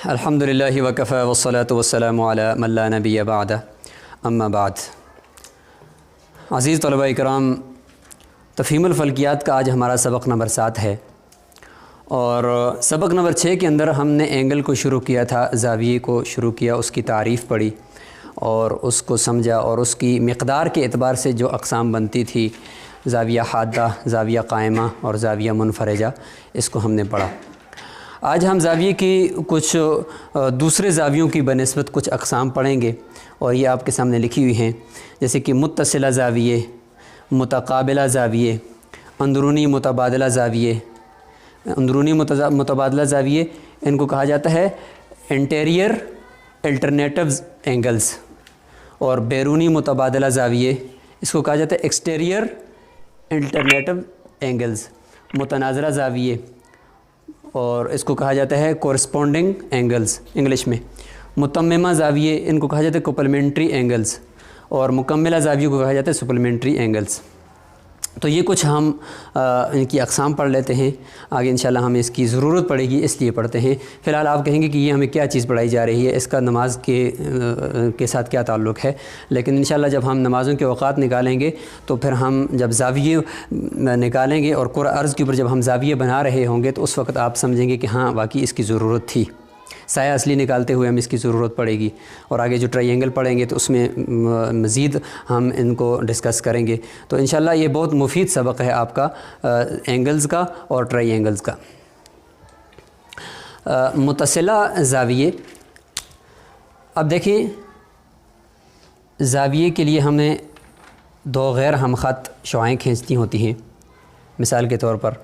अल्हम्दुलिल्लाहि वकफ़ा वस्सलातु वस्सलामु अला मन ला नबिय्य बअदा अम्मा बाद। अज़ीज़ तलबा इकराम, तफ़हीमुल फ़ल्कियात का आज हमारा सबक नंबर 7 है और सबक नंबर 6 के अंदर हमने एंगल को शुरू किया था, ज़ाविये को शुरू किया, उसकी तारीफ़ पढ़ी और उसको समझा और उसकी मिक़दार के एतबार से जो अक़साम बनती थी, ज़ाविया हादा, ज़ाविया क़ाइमा और ज़ाविया मुनफ़रिजा, इसको हमने पढ़ा। आज हम ज़ाविये की कुछ दूसरे ज़ावियों की बनिस्बत कुछ अक़साम पढ़ेंगे और ये आपके सामने लिखी हुई हैं, जैसे कि मुत्तसिला ज़ाविये, मुतक़ाबिला ज़ाविये, अंदरूनी मुतबादला ज़ाविये। अंदरूनी मुतबादला ज़ाविये इनको कहा जाता है इंटीरियर अल्टरनेटिव एंगल्स, और बैरूनी मुतबादला ज़ाविये इसको कहा जाता है एक्सटीरियर अल्टरनेटिव एंगल्स। मुतनाज़रा ज़ाविये और इसको कहा जाता है कोरस्पॉन्डिंग एंगल्स इंग्लिश में। मुतम्मिमा ज़ाविये इनको कहा जाता है कॉम्प्लीमेंट्री एंगल्स, और मुकम्मिला ज़ाविये को कहा जाता है सप्लीमेंट्री एंगल्स। तो ये कुछ हम इनकी अक़साम पढ़ लेते हैं। आगे इंशाल्लाह हमें इसकी ज़रूरत पड़ेगी, इसलिए पढ़ते हैं। फ़िलहाल आप कहेंगे कि ये हमें क्या चीज़ पढ़ाई जा रही है, इसका नमाज के साथ क्या ताल्लुक़ है, लेकिन इंशाल्लाह जब हम नमाज़ों के औक़ात निकालेंगे तो फिर हम जब ज़ाविये निकालेंगे और कुरान अर्ज़ के ऊपर जब हम ज़ाविये बना रहे होंगे तो उस वक़्त आप समझेंगे कि हाँ वाकई इसकी ज़रूरत थी। साया असली निकालते हुए हमें इसकी ज़रूरत पड़ेगी, और आगे जो ट्रायंगल पढ़ेंगे तो उसमें मज़ीद हम इनको डिस्कस करेंगे। तो इंशाल्लाह ये बहुत मुफीद सबक है आपका एंगल्स का और ट्रायंगल्स का। मुत्तसिला ज़ाविये, अब देखिए ज़ाविये के लिए हमें दो गैर हमख़त शुआएँ खींचती होती हैं मिसाल के तौर पर,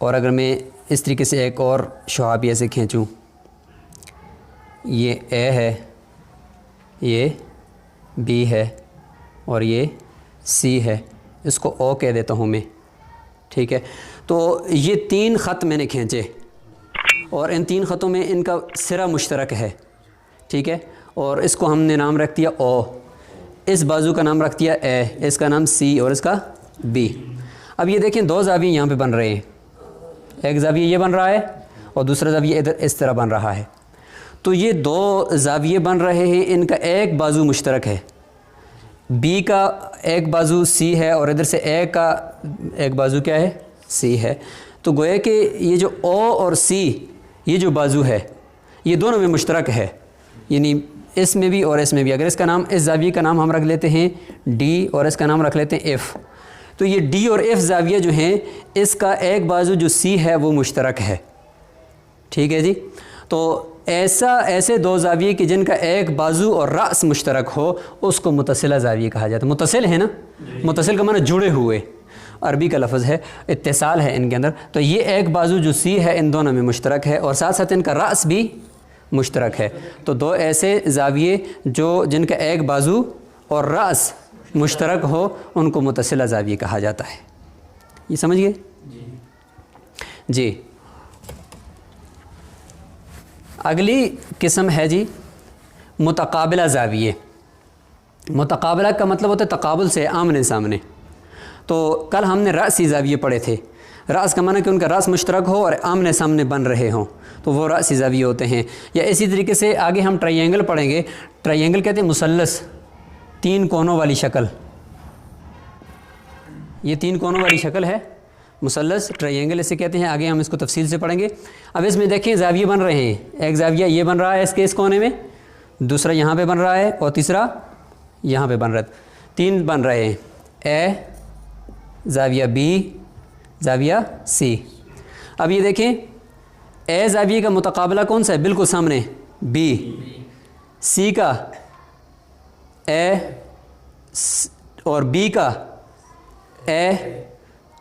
और अगर मैं इस तरीके से एक और शुआ भी ऐसे खींचूँ, ये ए है, ये बी है और ये सी है, इसको ओ कह देता हूँ मैं, ठीक है। तो ये 3 ख़त मैंने खींचे और इन 3 ख़तों में इनका सिरा मुश्तरक है, ठीक है, और इसको हमने नाम रख दिया ओ, इस बाजू का नाम रख दिया ए, इसका नाम सी और इसका बी। अब ये देखें 2 ज़ाविये यहाँ पे बन रहे हैं, एक ज़ाविया ये बन रहा है और दूसरा ज़ाविया इधर इस तरह बन रहा है। तो ये 2 ज़ाविये बन रहे हैं, इनका एक बाजू मुश्तरक है, बी का एक बाजू सी है और इधर से ए का एक बाजू क्या है, सी है। तो गोया कि ये जो ओ और सी ये जो बाजू है ये दोनों में मुश्तरक है, यानी इसमें भी और इसमें भी। अगर इसका नाम, इस ज़ाविये का नाम हम रख लेते हैं डी और इसका नाम रख लेते हैं एफ़, तो ये डी और एफ़ ज़ाविया जो हैं इसका एक बाजू जो सी है वो मुश्तरक है, ठीक है जी। तो ऐसे 2 ज़ाविये कि जिनका एक बाजू और रास मुश्तरक हो उसको मुत्तसिला ज़ाविये कहा जाता है। मुत्तसिल है ना, मुत्तसिल का माना जुड़े हुए, अरबी का लफ्ज़ है, इत्तिसाल है इनके अंदर। तो ये एक बाजू जो सी है इन दोनों में मुश्तरक है और साथ साथ इनका रास भी मुश्तरक है। तो 2 ऐसे ज़ाविये जो जिनका एक बाजू और रास मुश्तरक हो उनको मुत्तसिला ज़ाविये कहा जाता है। ये समझ गए जी। अगली किस्म है जी मुतक़ाबिला ज़ाविये। मुतक़ाबिला का मतलब होता है तक़ाबुल से, आमने सामने। तो कल हमने रासी ज़ाविये पढ़े थे, रास का माना कि उनका रास मुश्तरक हो और आमने सामने बन रहे हों, तो वो रासी ज़ाविये होते हैं। या इसी तरीके से आगे हम ट्रायंगल पढ़ेंगे। ट्रायंगल कहते हैं मुसल्लस, 3 कोनों वाली शक्ल। ये 3 कोनों वाली शक्ल है मुसल्लस, ट्रायंगल इसे कहते हैं। आगे हम इसको तफसील से पढ़ेंगे। अब इसमें देखें ज़ाविये बन रहे हैं, एक ज़ाविया ये बन रहा है इसके इस कोने में, दूसरा यहाँ पे बन रहा है और तीसरा यहाँ पे बन रहा है। 3 बन रहे हैं, ए ज़ाविया बी, ज़ाविया सी। अब ये देखें ए ज़ाविये का मुतक़ाबिला कौन सा है, बिल्कुल सामने बी, सी का ए और बी का ए,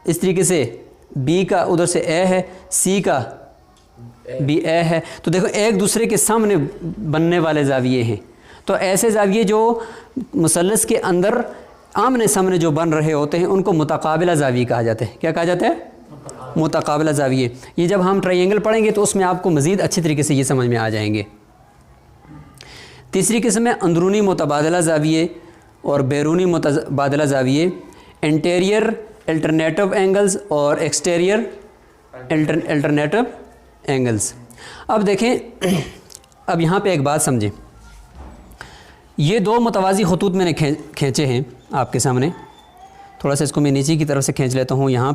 इस तरीके से बी का उधर से ए है, सी का बी ए है। तो देखो एक दूसरे के सामने बनने वाले ज़ाविये हैं। तो ऐसे ज़ाविये जो मुसल्लस के अंदर आमने सामने जो बन रहे होते हैं उनको मुतक़ाबिला ज़ाविये कहा जाता है। क्या कहा जाता है, मुतक़ाबिला ज़ाविये। ये जब हम ट्रायंगल पढ़ेंगे तो उसमें आपको मज़ीद अच्छी तरीके से ये समझ में आ जाएंगे। तीसरी किस्म है अंदरूनी मुतबादला ज़ाविये और बैरूनी मुतबादला ज़ाविये, इंटीरियर अल्टरनेटिव एंगल्स और एक्सटीरियर अल्टरनेटिव एंगल्स। अब देखें, अब यहाँ पे एक बात समझें, ये दो मुतवाज़ी खतूत मैंने खींचे हैं आपके सामने। थोड़ा सा इसको मैं नीचे की तरफ से खींच लेता हूँ। यहाँ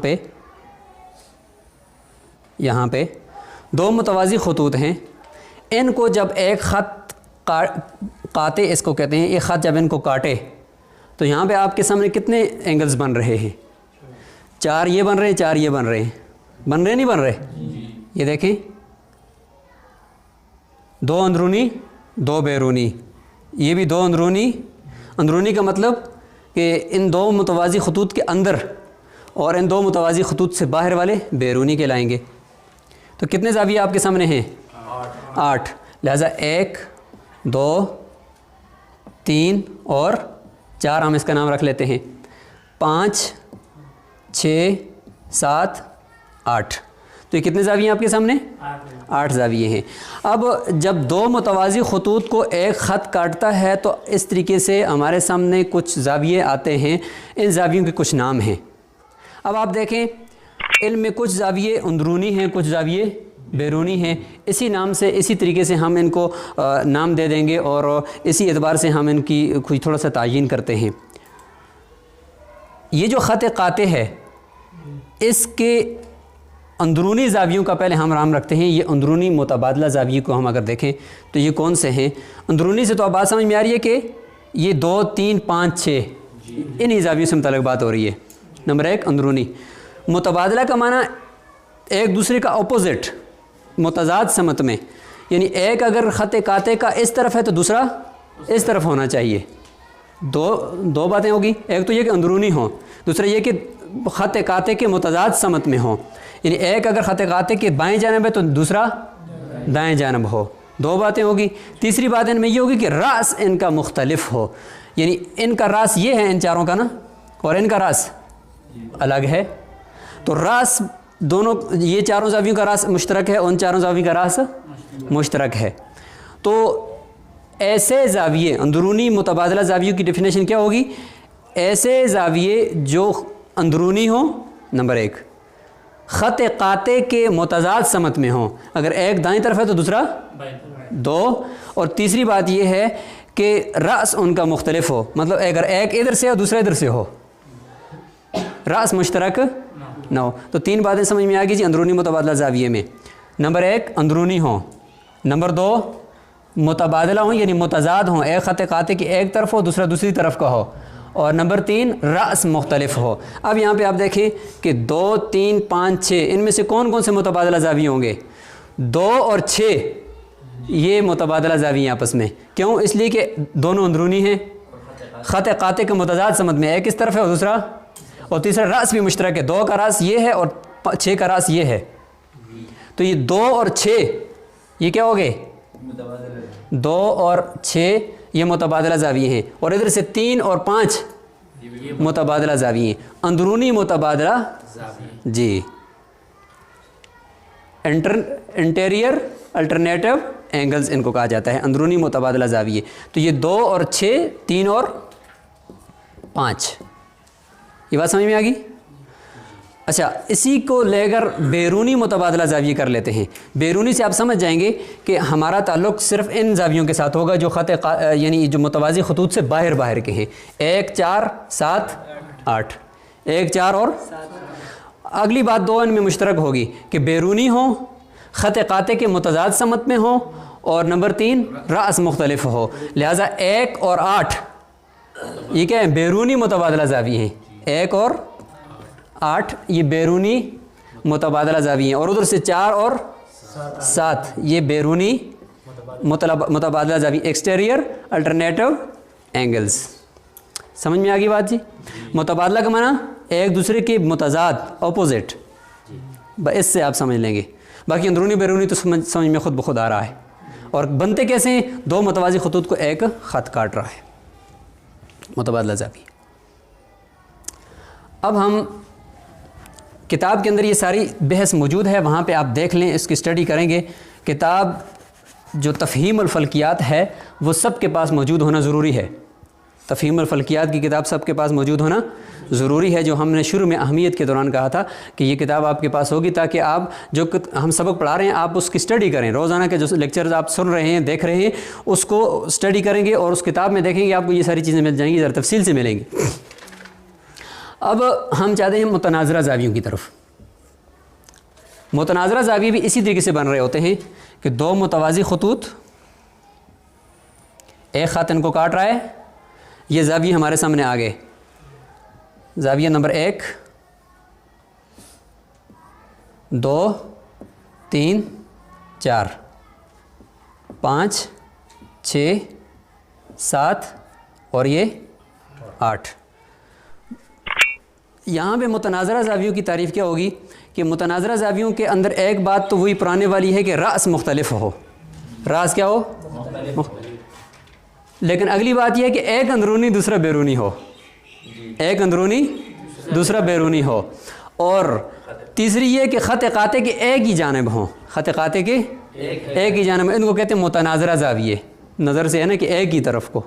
पे दो मुतवाज़ी खतूत हैं। इनको जब एक ख़त काटे, इसको कहते हैं, एक ख़त जब इनको काटे तो यहाँ पे आपके सामने कितने एंगल्स बन रहे हैं? 4 ये बन रहे हैं, 4 ये बन रहे हैं। बन रहे नहीं बन रहे? ये देखें, 2 अंदरूनी 2 बैरूनी, ये भी 2 अंदरूनी। अंदरूनी का मतलब कि इन 2 मुतवाज़ी खतूत के अंदर और इन 2 मुतवाज़ी खतूत से बाहर वाले बैरूनी कहलाएंगे। तो कितने ज़ाविये आपके सामने हैं? 8। लिहाजा 1 2 3 और 4, हम इसका नाम रख लेते हैं। 5 6 7 8। तो ये कितने ज़ाविये हैं आपके सामने? 8 ज़ाविये हैं। अब जब 2 मुतवाज़ी खतूत को एक ख़त काटता है तो इस तरीके से हमारे सामने कुछ ज़ाविये आते हैं। इन ज़ावियों के कुछ नाम हैं। अब आप देखें, इल्म में कुछ ज़ाविये अंदरूनी हैं, कुछ ज़ाविये बैरूनी हैं। इसी नाम से, इसी तरीके से हम इनको नाम दे देंगे और इसी एतबार से हम इनकी कुछ थोड़ा सा तायीन करते हैं। ये जो ख़त काते है, इसके अंदरूनी ज़ावियों का पहले हम नाम रखते हैं। ये अंदरूनी मुतबादला ज़ाविये को हम अगर देखें तो ये कौन से हैं? अंदरूनी से तो आप बात समझ में आ रही है कि ये 2 3 5 6 इन्हीं ज़ावियों से मुतल्लिक़ बात हो रही है। नंबर 1 अंदरूनी। मुतबादला का माना एक दूसरे का अपोज़िट, मुतज़ाद समत में, यानी एक अगर ख़त काते का इस तरफ है तो दूसरा इस तरफ होना चाहिए। दो बातें होगी, एक तो ये कि अंदरूनी हो, दूसरा ये कि ख़त काते के मुतज़ाद समत में हो, यानी एक अगर ख़त काते के बाएं जानब है तो दूसरा दाएं जानब हो। 2 बातें होगी। तीसरी बात इनमें ये होगी कि रास इनका मुख्तलिफ हो, यानी इनका रास ये है इन चारों का ना, और इनका रास अलग है। तो रास दोनों, ये चारों ज़ावियों का रास मुश्तरक है, उन चारों ज़ावियों का रास मुश्तरक है। तो ऐसे ज़ाविये, अंदरूनी मुतबादला ज़ावियों की डेफिनेशन क्या होगी? ऐसे ज़ाविये जो अंदरूनी हो, नंबर 1, ख़त काते के मुतज़ाद समत में हो, अगर एक दाईं तरफ है तो दूसरा 2, और तीसरी बात यह है कि रास उनका मुख्तलिफ हो, मतलब अगर एक इधर से और दूसरा इधर से हो, रास मुश्तरक ना हो। तो 3 बातें समझ में आ गई जी अंदरूनी मुतबादला ज़ाविये में। नंबर 1 अंदरूनी हो, नंबर 2 मुतबादला हो यानी मुतज़ाद हो, एक ख़त काते की एक तरफ हो, दूसरा दूसरी तरफ का हो, और नंबर 3 रास मुख्तलिफ हो। अब यहाँ पे आप देखें कि 2 3 5 6 इनमें से कौन कौन से मुतबादला ज़ाविये होंगे? 2 और 6 ये मुतबादला ज़ाविये आपस में। क्यों? इसलिए कि दोनों अंदरूनी हैं, ख़त काते के मुतज़ाद समत में, एक इस तरफ है और दूसरा, और तीसरा रास भी मुश्तरक है। 2 का रास ये है और 6 का रास ये है। तो ये 2 और 6 ये क्या हो गए? 2 और 6 ये मुतबादला ज़ाविये हैं, और इधर से 3 और 5 मुतबादला ज़ाविये हैं। अंदरूनी मुतबादला जी, इंटीरियर अल्टरनेटिव एंगल्स इनको कहा जाता है, अंदरूनी मुतबादला ज़ाविये। तो ये 2 और 6, 3 और 5, ये बात समझ में आ गई? अच्छा, इसी को लेकर बैरूनी मुतबादला ज़ाविये कर लेते हैं। बैरूनी से आप समझ जाएंगे कि हमारा ताल्लुक़ सिर्फ़ इन ज़ावियों के साथ होगा जो ख़त यानी जो मुतवाज़ी खतूत से बाहर के हैं। 1 4 7 8, 1 4 और अगली बात 2 इनमें मुश्तरक होगी कि बैरूनी हो, ख़त काते के मुतज़ाद समत में हो, और नंबर 3 रास मुख्तलिफ हो। लिहाजा 1 और 8 ये क्या है? बैरूनी मुतबादला ज़ाविये हैं। 1 और 8 ये बैरूनी मुतबादला ज़ाविये हैं, और उधर से 4 और 7 ये बैरूनी मुतबादला ज़ाविये, एक्सटीरियर अल्टरनेटिव एंगल्स। समझ में आ गई बात जी? मुतबादला का माना एक दूसरे के मुतज़ाद, अपोजिट, इससे आप समझ लेंगे। बाकी अंदरूनी बैरूनी तो समझ में खुद ब खुद आ रहा है। और बनते कैसे हैं? 2 मुतवाज़ी खतूत को एक ख़त काट रहा है, मुतबादला ज़ाविये। अब हम किताब के अंदर ये सारी बहस मौजूद है, वहाँ पे आप देख लें, इसकी स्टडी करेंगे। किताब जो तफ़हीमुल फ़ल्कियात है वो सब के पास मौजूद होना ज़रूरी है। तफ़हीमुल फ़ल्कियात की किताब सबके पास मौजूद होना ज़रूरी है, जो हमने शुरू में अहमियत के दौरान कहा था कि ये किताब आपके पास होगी ताकि आप जो हम सबक पढ़ा रहे हैं आप उसकी स्टडी करें। रोज़ाना के जो लेक्चर्स आप सुन रहे हैं, देख रहे हैं, उसको स्टडी करेंगे और उस किताब में देखेंगे आपको ये सारी चीज़ें मिल जाएंगी, ज़रा तफसील से मिलेंगी। अब हम चाहते हैं मुतनाज़रा ज़ावियों की तरफ। मुतनाज़रा ज़ाविये भी इसी तरीके से बन रहे होते हैं कि दो मुतवाज़ी खतूत, एक ख़त इनको काट रहा है, ये ज़ाविये हमारे सामने आ गए। ज़ाविया नंबर 1, 2, 3, 4, 5, 6, 7 और ये 8। यहाँ पे मुतनाज़रा ज़ावियों की तारीफ़ क्या होगी कि मुतनाज़रा ज़ावियों के अंदर एक बात तो वही पुराने वाली है कि रास मुख्तलिफ हो, रास क्या हो, लेकिन अगली बात यह है कि एक अंदरूनी दूसरा बैरूनी हो, एक अंदरूनी दूसरा बैरूनी हो। और तीसरी ये कि ख़त क़ाते के एक ही जानिब हों, ख़त क़ाते के एक ही जानिब, इनको कहते हैं मुतनाज़रा ज़ाविये, नज़र से है ना कि एक ही तरफ को।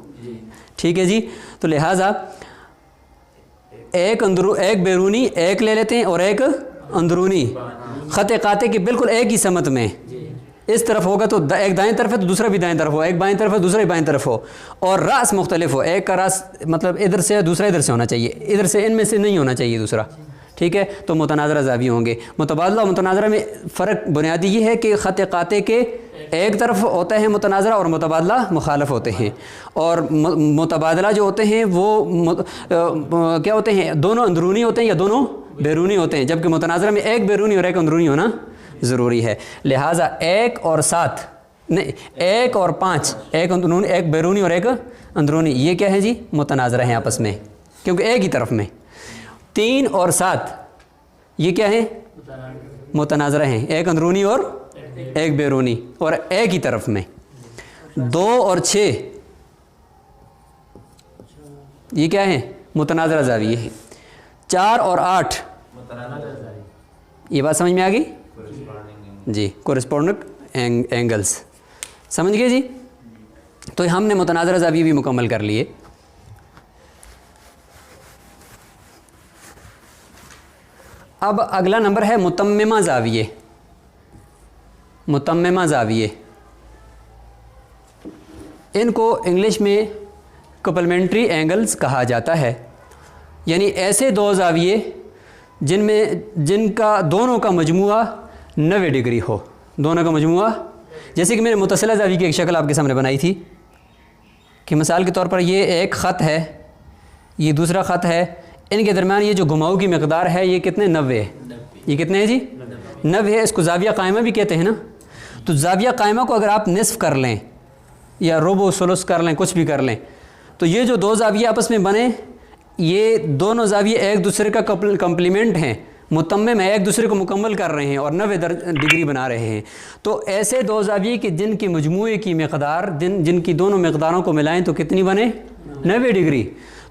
ठीक है जी। तो लिहाजा एक बैरूनी एक ले लेते हैं और एक अंदरूनी, ख़त क़ाते के बिल्कुल एक ही समत में, इस तरफ होगा तो एक दाएं तरफ है तो दूसरा भी दाएं तरफ हो, एक बाएं तरफ है दूसरा भी बाएं तरफ हो, और रास मुख्तलिफ हो, एक का रास मतलब इधर से है दूसरा इधर से होना चाहिए, इधर से इनमें से नहीं होना चाहिए दूसरा। ठीक है, तो मुतनाज़रा ज़ाविये होंगे। मुतबादला और मुतनाज़रा में फ़र्क बुनियादी ये है कि ख़त क़ाते के एक तरफ होता है मुतनाज़रा और मुतबादला मुखालफ होते हैं, और मुतबादला जो होते हैं वो क्या होते हैं, दोनों अंदरूनी होते हैं या दोनों बैरूनी होते हैं, जबकि मुतनाज़रा में एक बैरूनी और एक अंदरूनी होना ज़रूरी है। लिहाजा 1 और 7 नहीं, 1 और 5, एक अंदरूनी एक बैरूनी और एक अंदरूनी, ये क्या है जी, मुतनाज़रा हैं आपस में क्योंकि एक ही तरफ में। 3 और 7 ये क्या है, मुतनाज़रा हैं, एक अंदरूनी और एक बैरूनी और एक ही तरफ में। 2 और 6 ये क्या है, मुतनाज़रा ज़ाविये है। 4 और 8 ये बात समझ में आ गई जी, कोरेस्पोंडिंग एंगल्स, समझ गए जी। तो हमने मुतनाज़रा ज़ाविये भी मुकम्मल कर लिए। अब अगला नंबर है मुतम्मिमा ज़ाविये। मुतम्मिमा ज़ाविये, इनको इंग्लिश में कपलमेंट्री एंगल्स कहा जाता है, यानी ऐसे दो ज़ाविये जिनका दोनों का मजमुआ 90 डिग्री हो, दोनों का मजमुआ। जैसे कि मैंने मुतसिला ज़ाविये की एक शक्ल आपके सामने बनाई थी कि मिसाल के तौर पर ये एक ख़त है, ये दूसरा ख़त है, इनके दरमियान ये जो घुमाव की मकदार है ये कितने, 90 है। ये कितने हैं जी, 90 है। इसको ज़ाविया कायमा भी कहते हैं ना। तो ज़ाविया कायमा को अगर आप निस्फ़ कर लें या रुबो सुलुस कर लें, कुछ भी कर लें, तो ये जो दो ज़ाविये आपस में बने, ये दोनों ज़ाविये एक दूसरे का कम्प्लीमेंट हैं, मुतम्मिम है, एक दूसरे को मुकम्मल कर रहे हैं और 90 डिग्री बना रहे हैं। तो ऐसे दो ज़ाविये कि जिनकी मजमूए की मकदार जिनकी दोनों मकदारों को मिलाएं तो कितनी बने, 90 डिग्री।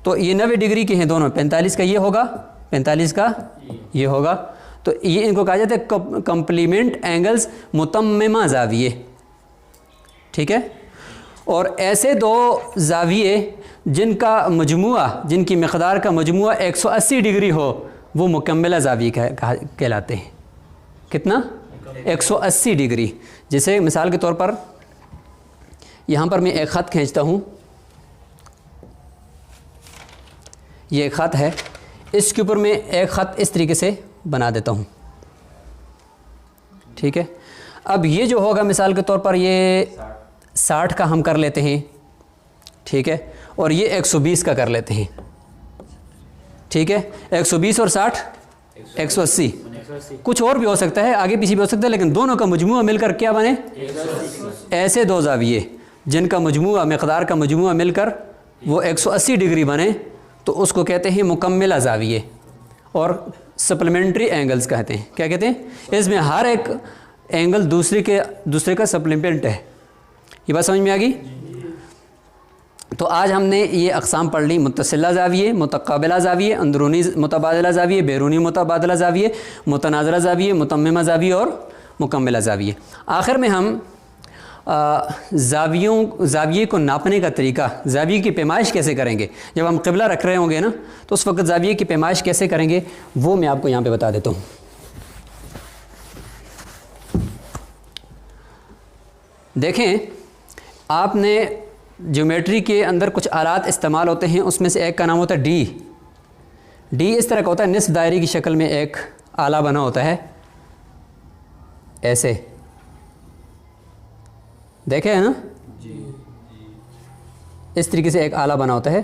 तो ये 90 डिग्री के हैं दोनों, 45 का ये होगा, 45 का ये होगा। तो ये इनको कहा जाता है कम्प्लीमेंट एंगल्स मुतम्मिमा ज़ाविये। ठीक है। और ऐसे दो ज़ाविये जिनका मजमुआ, जिनकी मकदार का मजमुआ 180 डिग्री हो, वो मुकम्मिला ज़ाविये कहलाते हैं। कितना, 180 डिग्री। जैसे मिसाल के तौर पर यहाँ पर मैं एक ख़त खींचता हूँ, ये एक ख़त है, इसके ऊपर मैं एक ख़त इस तरीके से बना देता हूँ। ठीक है। अब ये जो होगा मिसाल के तौर पर ये 60 का हम कर लेते हैं, ठीक है, और ये 120 का कर लेते हैं। ठीक है, 120 और 60 180, कुछ और भी हो सकता है, आगे पीछे भी हो सकता है, लेकिन दोनों का मजमुआ मिलकर क्या बने, ऐसे दो ज़ाविये जिनका मजमुआ, मकदार का मजमुआ मिलकर वो 180 डिग्री बने, तो उसको कहते हैं मुकम्मिला ज़ाविये और सप्लीमेंट्री एंगल्स कहते हैं। क्या कहते हैं, इसमें हर एक एंगल दूसरे का सप्लीमेंट है। ये बात समझ में आ गई। तो आज हमने ये अक़साम पढ़ ली, मुत्तसिला ज़ाविये, मुतक़ाबिला ज़ाविये, अंदरूनी मुतबादला ज़ाविये, बैरूनी मुतबादला ज़ाविये, मुतनाज़रा ज़ाविये, मुतम्मिमा ज़ाविये और मुकम्मिला ज़ाविये। आखिर में हम ज़ाविये को नापने का तरीका, ज़ाविये की पैमाइश कैसे करेंगे। जब हम क़िबला रख रहे होंगे ना तो उस वक्त ज़ाविये की पैमाइश कैसे करेंगे वो मैं आपको यहाँ पे बता देता हूँ। देखें, आपने ज्योमेट्री के अंदर कुछ आलात इस्तेमाल होते हैं, उसमें से एक का नाम होता है डी। डी इस तरह का होता है, निस्फ दायरे की शक्ल में एक आला बना होता है, ऐसे देखे है ना, इस तरीके से एक आला बना होता है,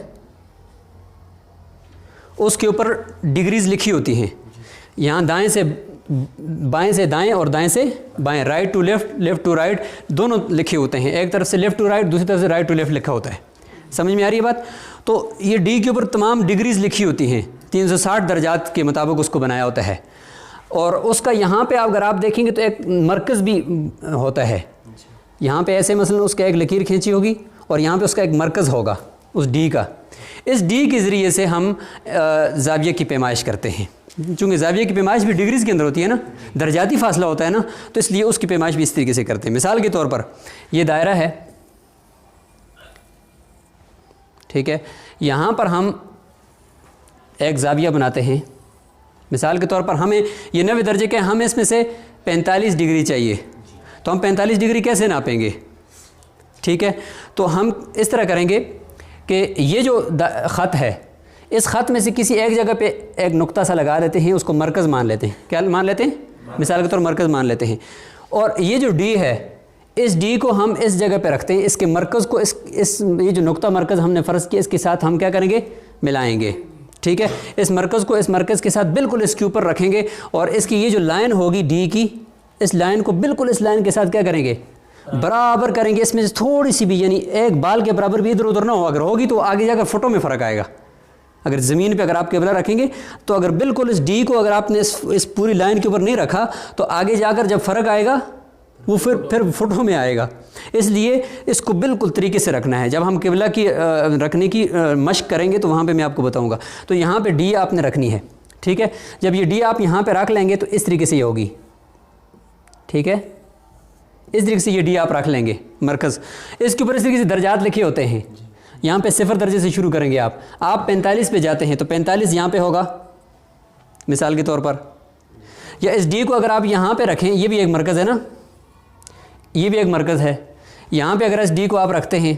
उसके ऊपर डिग्रीज लिखी होती हैं। यहाँ दाएं से बाएं से दाएं और दाएं से बाएं, right to left, left to right, दोनों लिखे होते हैं। एक तरफ से लेफ़्ट टू राइट, दूसरी तरफ से राइट टू लेफ़्ट लिखा होता है। समझ में आ रही है बात। तो ये डी के ऊपर तमाम डिग्रीज लिखी होती हैं, 360 दर्जात के मुताबिक उसको बनाया होता है। और उसका यहाँ पे अगर आप देखेंगे तो एक मरकज़ भी होता है। यहाँ पे ऐसे मसलन उसका एक लकीर खींची होगी और यहाँ पे उसका एक मरकज़ होगा उस डी का। इस डी के ज़रिए से हम ज़ाविये की पैमाइश करते हैं। चूँकि ज़ाविये की पैमाइश भी डिग्रीज़ के अंदर होती है ना, दर्जाती फासला होता है ना, तो इसलिए उसकी पैमाइश भी इस तरीके से करते हैं। मिसाल के तौर पर ये दायरा है, ठीक है, यहाँ पर हम एक ज़ाविया बनाते हैं। मिसाल के तौर पर हमें ये 90 दर्जे के, हमें इसमें से 45 डिग्री चाहिए, तो हम 45 डिग्री कैसे नापेंगे। ठीक है, तो हम इस तरह करेंगे कि ये जो ख़त है, इस ख़त में से किसी एक जगह पे एक नुक्ता सा लगा देते हैं, उसको मरकज़ मान लेते हैं। क्या मान लेते हैं? मिसाल के तौर मरकज़ मान लेते हैं। और ये जो डी है, इस डी को हम इस जगह पे रखते हैं, इसके मरकज़ को इस ये जो नुक्ता मरकज़ हमने फ़र्ज़ किया, इसके साथ हम क्या करेंगे, मिलाएंगे। ठीक है, इस मरकज़ को इस मरकज़ के साथ बिल्कुल इसके ऊपर रखेंगे और इसकी ये जो लाइन होगी डी की, इस लाइन को बिल्कुल इस लाइन के साथ क्या करेंगे, बराबर करेंगे। इसमें से थोड़ी सी भी, यानी एक बाल के बराबर भी इधर उधर ना हो, अगर होगी तो आगे जाकर फुटों में फ़र्क आएगा। अगर ज़मीन पे अगर आप क़िबला रखेंगे तो अगर बिल्कुल इस डी को अगर आपने इस पूरी लाइन के ऊपर नहीं रखा तो आगे जाकर जब फ़र्क आएगा वो फिर फुटों में आएगा। इसलिए इसको बिल्कुल तरीके से रखना है। जब हम क़िबला की रखने की मश्क करेंगे तो वहाँ पे मैं आपको बताऊँगा। तो यहाँ पे डी आपने रखनी है। ठीक है, जब ये डी आप यहाँ पे रख लेंगे तो इस तरीके से ये होगी। ठीक है, इस तरीके से ये डी आप रख लेंगे मरकज़। इसके ऊपर इस तरीके से दर्जात लिखे होते हैं। यहाँ पे 0 दर्जे से शुरू करेंगे आप 45 पे जाते हैं तो 45 यहाँ पे होगा मिसाल के तौर पर। या इस डी को अगर आप यहाँ पे रखें, ये भी एक मरकज़ है ना, ये भी एक मरकज़ है। यहाँ पे अगर इस डी को आप रखते हैं,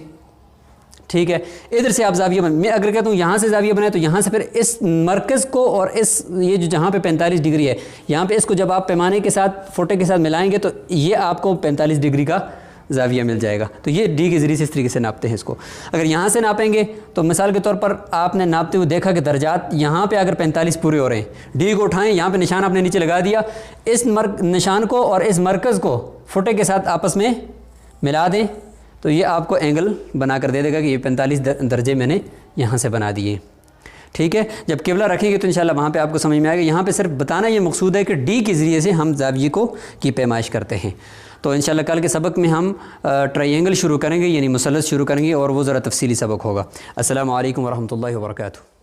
ठीक है, इधर से आप ज़ाविया मैं अगर कहता हूँ यहाँ से ज़ाविया बनाए तो यहाँ से फिर इस मरकज़ को और इस ये जो जहाँ पे 45 डिग्री है, यहाँ पे इसको जब आप पैमाने के साथ फोटे के साथ मिलाएंगे तो ये आपको 45 डिग्री का ज़ाविया मिल जाएगा। तो ये डी के ज़रिए से इस तरीके से नापते हैं इसको। अगर यहाँ से नापेंगे तो मिसाल के तौर पर आपने नापते हुए देखा कि दर्जात यहाँ पे अगर 45 पूरे हो रहे हैं, डी को उठाएं, यहाँ पे निशान आपने नीचे लगा दिया, इस निशान को और इस मरकज़ को फुटे के साथ आपस में मिला दें तो ये आपको एंगल बना कर दे देगा कि ये 45 दर्जे मैंने यहाँ से बना दिए। ठीक है, जब क़िबला रखेंगे तो इंशाल्लाह वहाँ पे आपको समझ में आएगा। यहाँ पे सिर्फ बताना ये मकसूद है कि डी के ज़रिए से हम ज़ाविये को की पैमाइश करते हैं। तो इंशाल्लाह कल के सबक में हम ट्रायंगल शुरू करेंगे, यानी मुसल्लस शुरू करेंगे और वो ज़रा तफसीली सबक होगा। अस्सलामु अलैकुम वरहमतुल्लाहि वबरकातुहू।